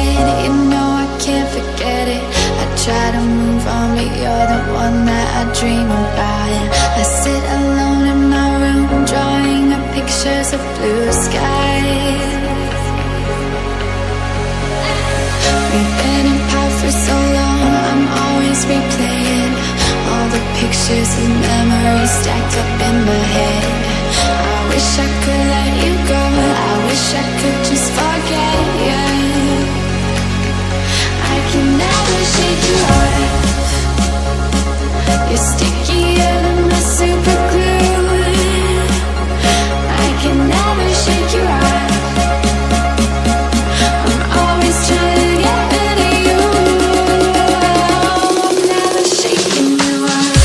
head. You know I can't forget it. I try to move on, but you're the one that I dream about. I sit alone in my room, drawing up pictures of blue skies. We've been apart for so long, I'm always replaying all the pictures and memories stacked up in my head. I wish I could let you go, I wish I could just forget you. I can never shake you off. You're stickier than my super glue. I can never shake you off. I'm always trying to get rid of you. I'm never shaking you off.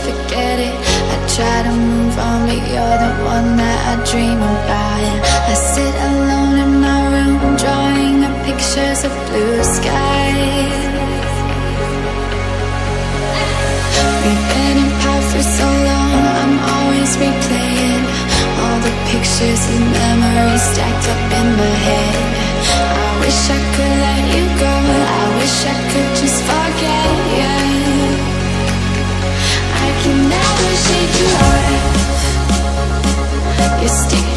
forget it. I try to move on, but you're the one that I dream about. I sit alone in my room, drawing up pictures of blue skies. We've been apart for so long, I'm always replaying all the pictures and memories stacked up in my head. I wish I could let you go, I wish I could just forget you. I can never shake you off, you're sticking